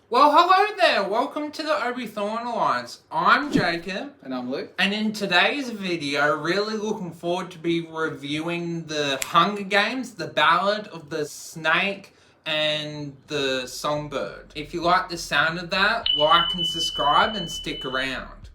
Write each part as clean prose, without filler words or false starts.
Well, hello there. Welcome to the Obi-Thorn Alliance. I'm Jacob. And I'm Luke. And in today's video, really looking forward to be reviewing the Hunger Games, the Ballad of the Snake and the Songbird. If you like the sound of that, like and subscribe and stick around.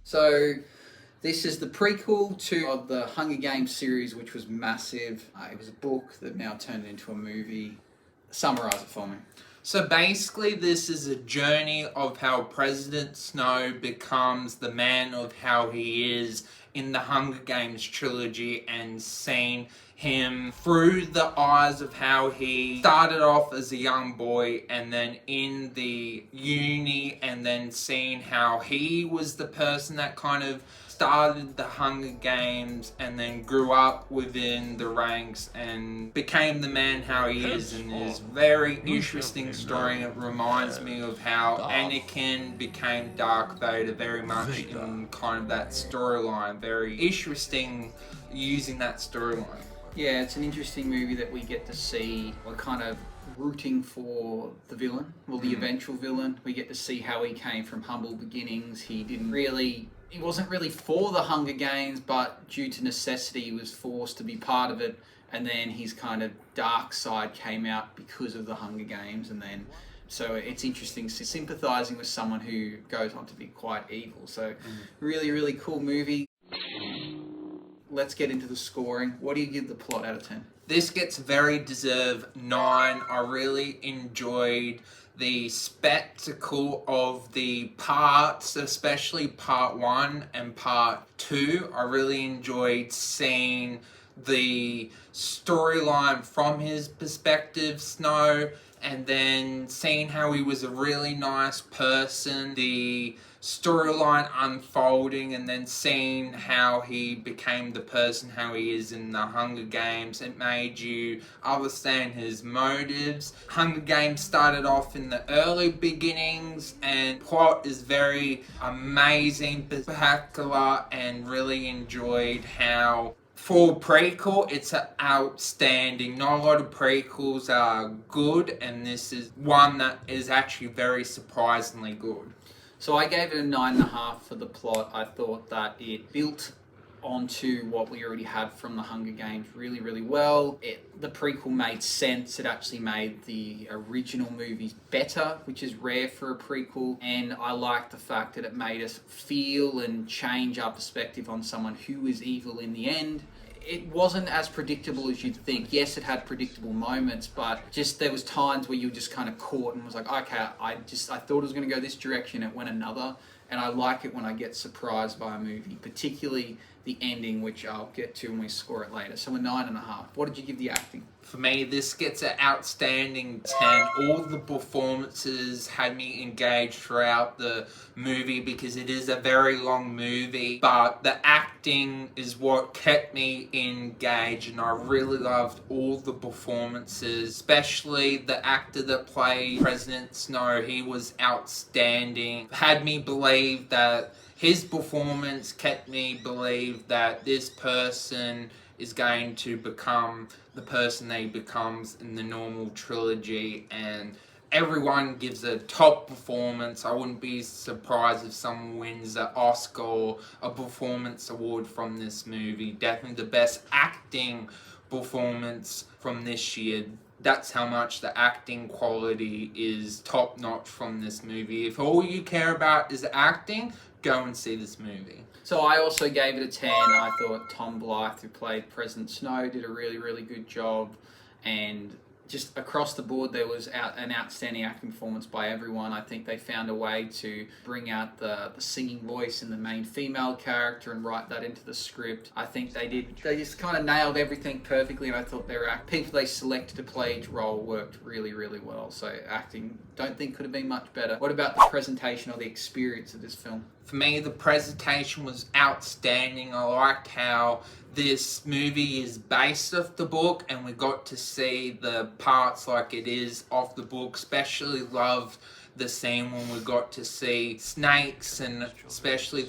So, this is the prequel to the Hunger Games series, which was massive. It was a book that now turned into a movie. Summarise it for me. So basically, this is a journey of how President Snow becomes the man of how he is in the Hunger Games trilogy, and seeing him through the eyes of how he started off as a young boy and then in the uni, and then seeing how he was the person that kind of started the Hunger Games and then grew up within the ranks and became the man how he is. And it's very interesting story. It reminds me of how Anakin became Darth Vader, very much in kind of that storyline. Very interesting using that storyline. Yeah, it's an interesting movie that we get to see. We're kind of rooting for the villain, well, the eventual villain. We get to see how he came from humble beginnings. He wasn't really for the Hunger Games, but due to necessity, he was forced to be part of it. And then his kind of dark side came out because of the Hunger Games. So it's interesting sympathizing with someone who goes on to be quite evil. So really, really cool movie. Let's get into the scoring. What do you give the plot out of 10? This gets very deserved 9. I really enjoyed the spectacle of the parts, especially part 1 and part 2. I really enjoyed seeing the storyline from his perspective, Snow, and then seeing how he was a really nice person, the storyline unfolding, and then seeing how he became the person how he is in the Hunger Games. It made you understand his motives. Hunger Games started off in the early beginnings, and plot is very amazing, spectacular, and really enjoyed how for prequel, it's outstanding. Not a lot of prequels are good, and this is one that is actually very surprisingly good. So I gave it a 9.5 for the plot. I thought that it built onto what we already had from the Hunger Games really, really well. The prequel made sense. It actually made the original movies better, which is rare for a prequel. And I like the fact that it made us feel and change our perspective on someone who is evil in the end. It wasn't as predictable as you'd think. Yes, it had predictable moments, but just there was times where you were just kind of caught and was like, okay, I thought it was going to go this direction, it went another. And I like it when I get surprised by a movie, particularly the ending, which I'll get to when we score it later. So a 9.5. What did you give the acting? For me, this gets an outstanding 10. All the performances had me engaged throughout the movie because it is a very long movie, but the acting is what kept me engaged, and I really loved all the performances, especially the actor that played President Snow. He was outstanding. Had me believe that his performance kept me believe that this person is going to become the person that he becomes in the normal trilogy, and everyone gives a top performance. I wouldn't be surprised if someone wins an Oscar or a performance award from this movie. Definitely the best acting performance from this year. That's how much the acting quality is top notch from this movie. If all you care about is acting, go and see this movie. So I also gave it a 10. I thought Tom Blythe, who played President Snow, did a really, really good job. And just across the board, there was an outstanding acting performance by everyone. I think they found a way to bring out the singing voice in the main female character and write that into the script. I think they did. They just kind of nailed everything perfectly, and I thought their people they selected to play each role worked really, really well. So acting, don't think could have been much better. What about the presentation or the experience of this film? For me, the presentation was outstanding. I liked how this movie is based off the book, and we got to see the parts like it is off the book. Especially loved the scene when we got to see snakes and especially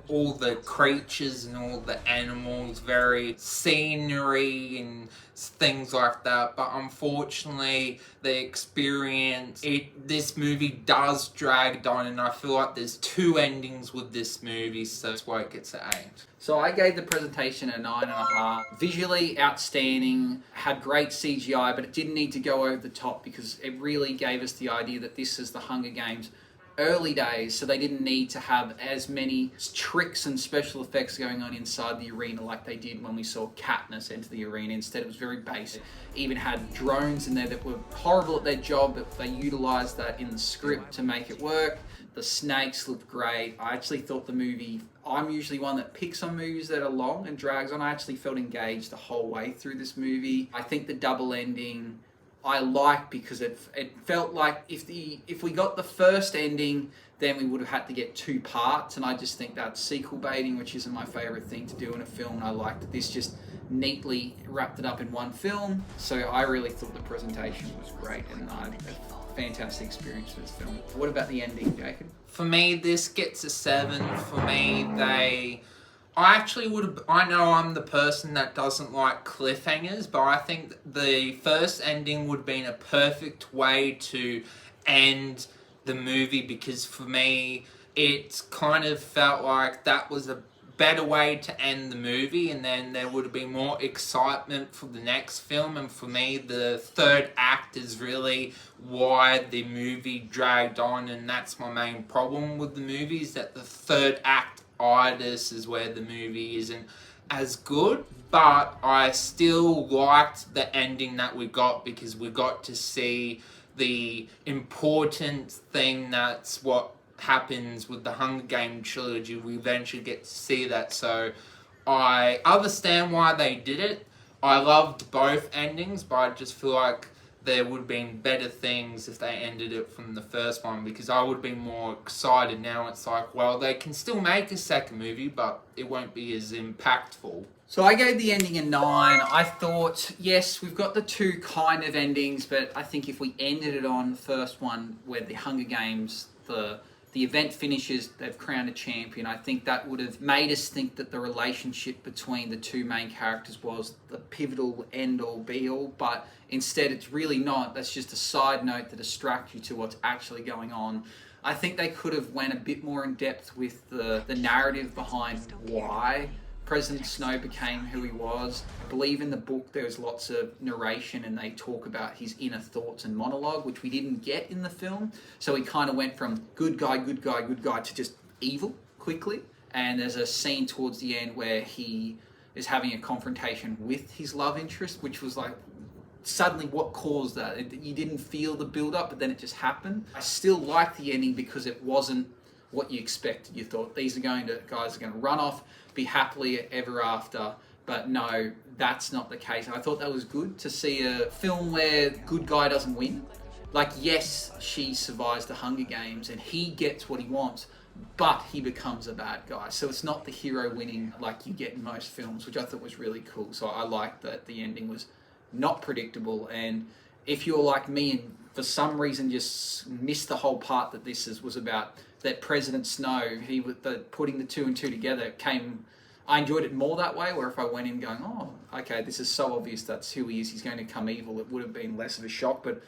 all the creatures and all the animals, very scenery and things like that. But unfortunately, the experience, this movie does drag on, and I feel like there's two endings with this movie, so that's why it gets an 8. So I gave the presentation a 9.5. Visually outstanding, had great CGI, but it didn't need to go over the top because it really gave us the idea that this is the Hunger Games early days, so they didn't need to have as many tricks and special effects going on inside the arena like they did when we saw Katniss enter the arena. Instead, it was very basic. Even had drones in there that were horrible at their job, but they utilised that in the script to make it work. The snakes looked great. I actually thought the movie... I'm usually one that picks on movies that are long and drags on. I actually felt engaged the whole way through this movie. I think the double ending I like because it felt like if we got the first ending, then we would have had to get 2 parts, and I just think that's sequel baiting, which isn't my favourite thing to do in a film, and I like that this just neatly wrapped it up in one film. So I really thought the presentation was great, and I had a fantastic experience with this film. What about the ending, Jacob? For me, this gets a 7. For me, I know I'm the person that doesn't like cliffhangers, but I think the first ending would have been a perfect way to end the movie, because for me, it kind of felt like that was a better way to end the movie, and then there would have been more excitement for the next film. And for me, the third act is really why the movie dragged on, and that's my main problem with the movie, is that the third act itis is where the movie isn't as good. But I still liked the ending that we got, because we got to see the important thing that's what happens with the Hunger Games trilogy. We eventually get to see that, so I understand why they did it. I loved both endings, but I just feel like there would have been better things if they ended it from the first one, because I would have been more excited. Now it's like, well, they can still make a second movie, but it won't be as impactful. So I gave the ending a 9. I thought, yes, we've got the 2 kind of endings, but I think if we ended it on the first one where the Hunger Games, the event finishes, they've crowned a champion, I think that would have made us think that the relationship between the 2 main characters was the pivotal end-all, be-all, but instead it's really not. That's just a side note to distract you to what's actually going on. I think they could have went a bit more in depth with the narrative behind why President Snow became who he was. I believe in the book there's lots of narration and they talk about his inner thoughts and monologue, which we didn't get in the film. So he kind of went from good guy to just evil quickly. And there's a scene towards the end where he is having a confrontation with his love interest, which was like, suddenly what caused that? You didn't feel the build-up, but then it just happened. I still like the ending because it wasn't what you expected. You thought these guys are going to run off, be happily ever after, but no, that's not the case. And I thought that was good to see a film where good guy doesn't win. Like, yes, she survives the Hunger Games and he gets what he wants, but he becomes a bad guy. So it's not the hero winning like you get in most films, which I thought was really cool. So I liked that the ending was not predictable. And if you're like me and for some reason just missed the whole part that this was about, that President Snow, putting the 2 and 2 together I enjoyed it more that way, where if I went in going, oh, okay, this is so obvious that's who he is, he's going to become evil, it would have been less of a shock, but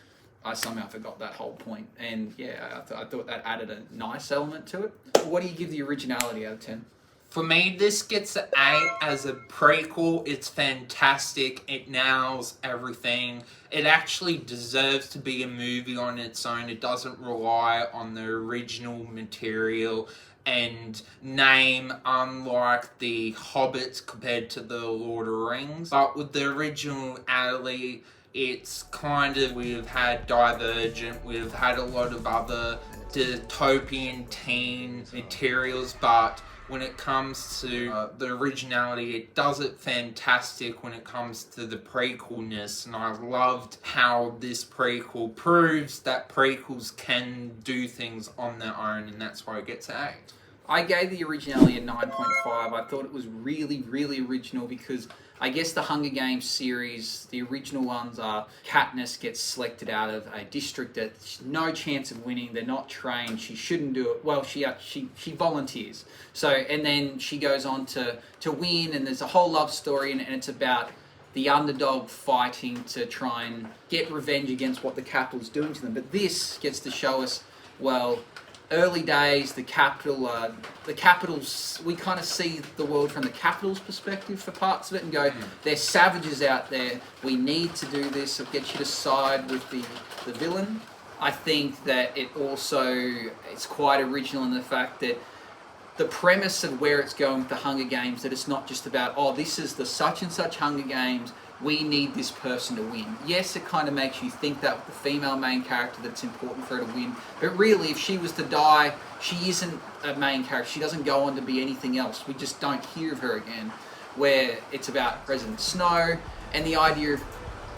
I somehow forgot that whole point. And yeah, I thought that added a nice element to it. What do you give the originality out of 10? For me, this gets an 8 as a prequel. It's fantastic. It nails everything. It actually deserves to be a movie on its own. It doesn't rely on the original material and name, unlike the Hobbits compared to the Lord of the Rings. But with the original Ali, it's kind of, we've had Divergent, we've had a lot of other dystopian teen materials, but when it comes to the originality, it does it fantastic when it comes to the prequelness, and I loved how this prequel proves that prequels can do things on their own, and that's why it gets 8. I gave the originality a 9.5. I thought it was really, really original because I guess the Hunger Games series, the original ones are Katniss gets selected out of a district that's no chance of winning. They're not trained. She shouldn't do it. Well, she volunteers. So, and then she goes on to win, and there's a whole love story, and it's about the underdog fighting to try and get revenge against what the Capitol's doing to them. But this gets to show us, well, early days, the Capitals, we kind of see the world from the Capitol's perspective for parts of it and go, there's savages out there, we need to do this, it gets you to side with the villain. I think that it's quite original in the fact that the premise of where it's going with the Hunger Games, that it's not just about, oh, this is the such and such Hunger Games, we need this person to win. Yes, it kind of makes you think that with the female main character that it's important for her to win, but really if she was to die, she isn't a main character, she doesn't go on to be anything else, we just don't hear of her again, where it's about President Snow, and the idea of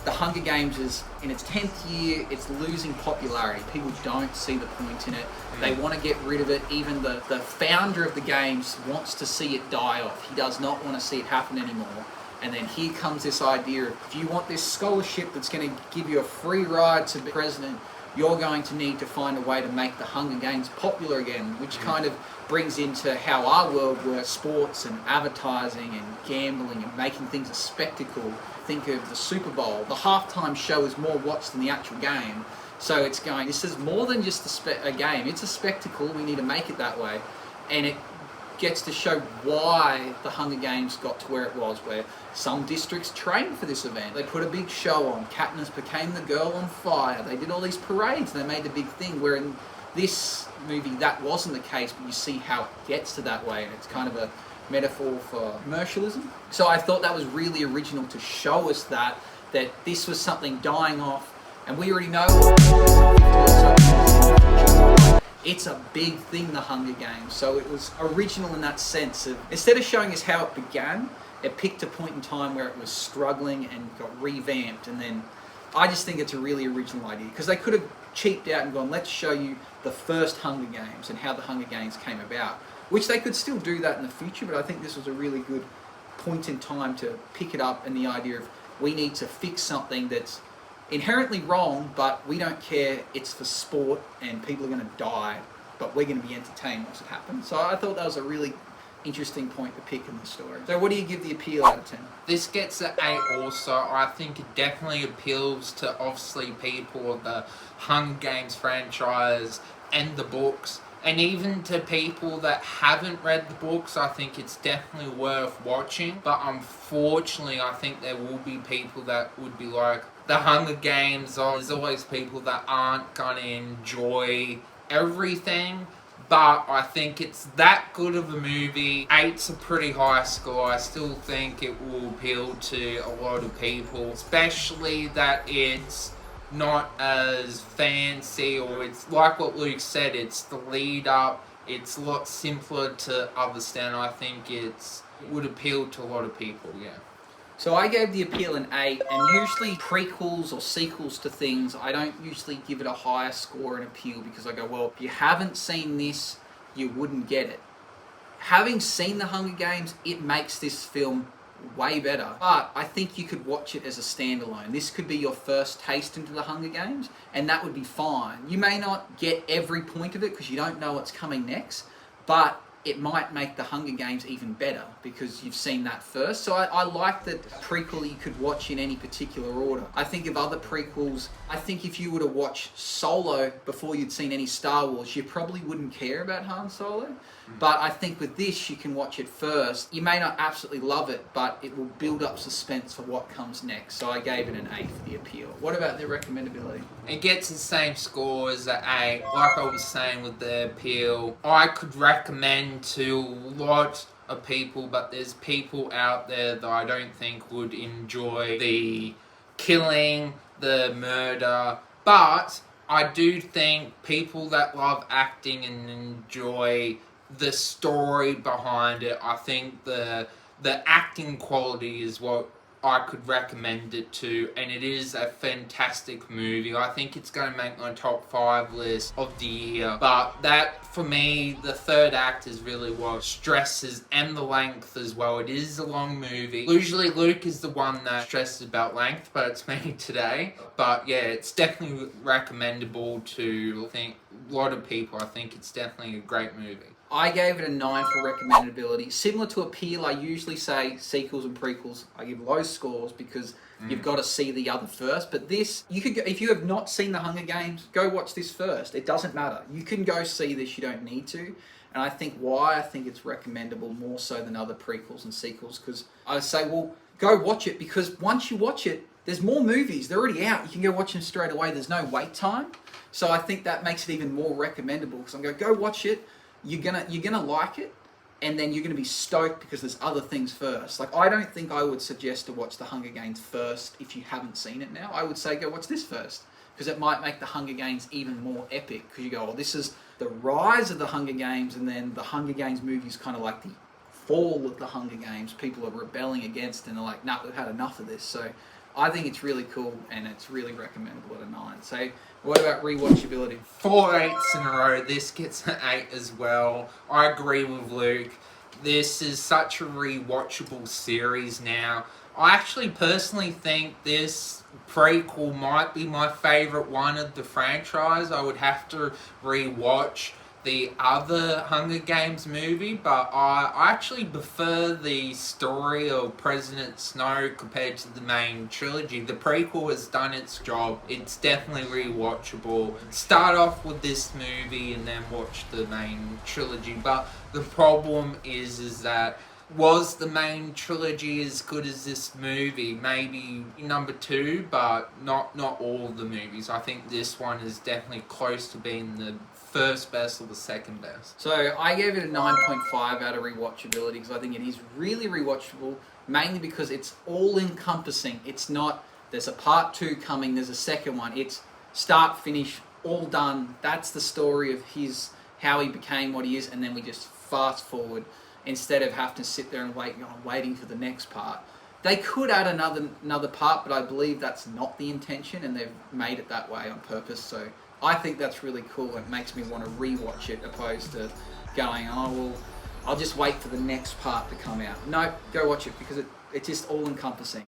the Hunger Games is in its 10th year, it's losing popularity. People don't see the point in it. They want to get rid of it. Even the founder of the games wants to see it die off. He does not want to see it happen anymore. And then here comes this idea of, if you want this scholarship that's going to give you a free ride to be president, you're going to need to find a way to make the Hunger Games popular again, which kind of brings into how our world works, sports and advertising and gambling and making things a spectacle. Think of the Super Bowl. The halftime show is more watched than the actual game. So it's going, this is more than just a game. It's a spectacle. We need to make it that way. And it gets to show why the Hunger Games got to where it was, where some districts trained for this event. They put a big show on. Katniss became the girl on fire. They did all these parades and they made a big thing, where in this movie that wasn't the case, but you see how it gets to that way, and it's kind of a metaphor for commercialism. So I thought that was really original to show us that this was something dying off, and we already know it's a big thing, the Hunger Games. So it was original in that sense of, instead of showing us how it began, it picked a point in time where it was struggling and got revamped, and then I just think it's a really original idea, because they could have cheaped out and gone, let's show you the first Hunger Games and how the Hunger Games came about, which they could still do that in the future, but I think this was a really good point in time to pick it up, and the idea of, we need to fix something that's inherently wrong, but we don't care, it's for sport and people are going to die, but we're going to be entertained once it happens. So I thought that was a really interesting point to pick in the story. So what do you give the appeal out of 10? This gets an 8 also. I think it definitely appeals to, obviously, people of the Hunger Games franchise and the books, and even to people that haven't read the books. I think it's definitely worth watching, but unfortunately I think there will be people that would be like, the Hunger Games, there's always people that aren't going to enjoy everything. But I think it's that good of a movie. 8's a pretty high score. I still think it will appeal to a lot of people, especially that it's not as fancy, or it's like what Luke said, it's the lead up, it's a lot simpler to understand. I think it would appeal to a lot of people, yeah. So I gave the appeal an 8, and usually prequels or sequels to things, I don't usually give it a higher score and appeal, because I go, well, if you haven't seen this, you wouldn't get it. Having seen The Hunger Games, it makes this film way better. But I think you could watch it as a standalone. This could be your first taste into The Hunger Games, and that would be fine. You may not get every point of it because you don't know what's coming next, but it might make The Hunger Games even better because you've seen that first. So I like that prequel you could watch in any particular order. I think of other prequels, I think if you were to watch Solo before you'd seen any Star Wars, you probably wouldn't care about Han Solo. But I think with this, you can watch it first. You may not absolutely love it, but it will build up suspense for what comes next. So I gave it an 8 for the appeal. What about the recommendability? It gets the same score as an 8. Like I was saying with the appeal, I could recommend to a lot of people, but there's people out there that I don't think would enjoy the killing, the murder, but I do think people that love acting and enjoy the story behind it, I think the acting quality is what I could recommend it to, and it is a fantastic movie. I think it's going to make my top 5 list of the year, but that, for me, the third act is really what stresses, and the length as well. It is a long movie. Usually Luke is the one that stresses about length, but it's me today. But yeah, it's definitely recommendable to, I think, a lot of people. I think it's definitely a great movie. I gave it a 9 for recommendability. Similar to Appeal, I usually say sequels and prequels, I give low scores because you've got to see the other first. But this, you could go, if you have not seen The Hunger Games, go watch this first. It doesn't matter. You can go see this, you don't need to. And I think why I think it's recommendable more so than other prequels and sequels, because I say, well, go watch it, because once you watch it, there's more movies. They're already out. You can go watch them straight away. There's no wait time. So I think that makes it even more recommendable, because I'm going, go watch it. You're gonna like it, and then you're gonna be stoked because there's other things first. Like, I don't think I would suggest to watch The Hunger Games first if you haven't seen it now. I would say go watch this first, because it might make The Hunger Games even more epic, because you go, oh, this is the rise of The Hunger Games, and then The Hunger Games movie is kind of like the fall of The Hunger Games. People are rebelling against, and they're like, nah, we've had enough of this. So I think it's really cool, and it's really recommendable at a 9. So what about rewatchability? 4 8s in a row. This gets an 8 as well. I agree with Luke. This is such a rewatchable series now. I actually personally think this prequel might be my favourite one of the franchise. I would have to rewatch the other Hunger Games movie, but I actually prefer the story of President Snow compared to the main trilogy. The prequel has done its job. It's definitely rewatchable. Start off with this movie and then watch the main trilogy, but the problem is that was the main trilogy as good as this movie? Maybe number 2, but not all the movies. I think this one is definitely close to being the first best or the second best. So I gave it a 9.5 out of rewatchability, because I think it is really rewatchable, mainly because it's all encompassing. It's not, there's a part 2 coming, there's a second one. It's start, finish, all done. That's the story of how he became what he is, and then we just fast forward instead of having to sit there and waiting for the next part. They could add another part, but I believe that's not the intention, and they've made it that way on purpose. So I think that's really cool. It makes me want to rewatch it, opposed to going, oh, well, I'll just wait for the next part to come out. No, go watch it, because it's just all-encompassing.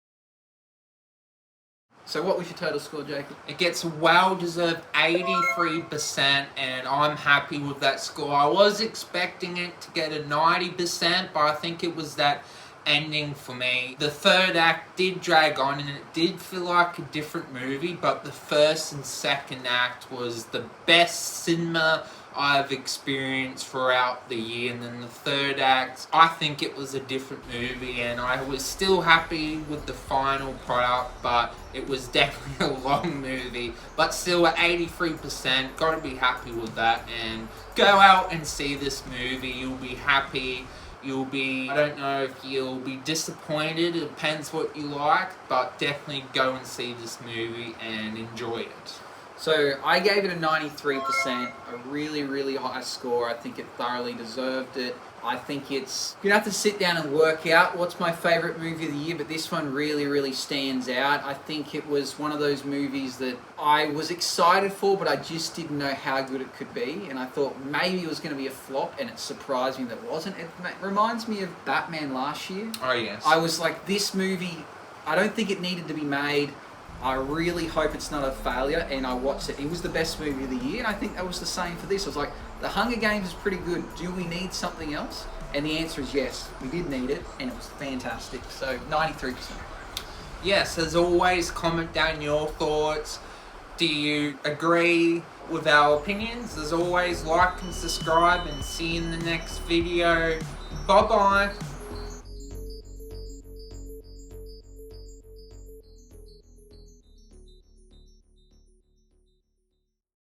So what was your total score, Jacob? It gets a well-deserved 83%, and I'm happy with that score. I was expecting it to get a 90%, but I think it was that ending for me. The third act did drag on, and it did feel like a different movie, but the first and second act was the best cinema I've experienced throughout the year, and then the third act, I think it was a different movie, and I was still happy with the final product, but it was definitely a long movie, but still at 83%, gotta be happy with that, and go out and see this movie. You'll be happy. You'll be, I don't know if you'll be disappointed, it depends what you like, but definitely go and see this movie and enjoy it. So I gave it a 93%, a really, really high score. I think it thoroughly deserved it. I think it's, you'd have to sit down and work out what's my favourite movie of the year, but this one really, really stands out. I think it was one of those movies that I was excited for, but I just didn't know how good it could be, and I thought maybe it was going to be a flop, and it surprised me that it wasn't. It reminds me of Batman last year. Oh, yes. I was like, this movie, I don't think it needed to be made. I really hope it's not a failure, and I watched it. It was the best movie of the year, and I think that was the same for this. I was like, The Hunger Games is pretty good. Do we need something else? And the answer is yes. We did need it, and it was fantastic. So, 93%. Yes, as always, comment down your thoughts. Do you agree with our opinions? As always, like and subscribe, and see you in the next video. Bye-bye.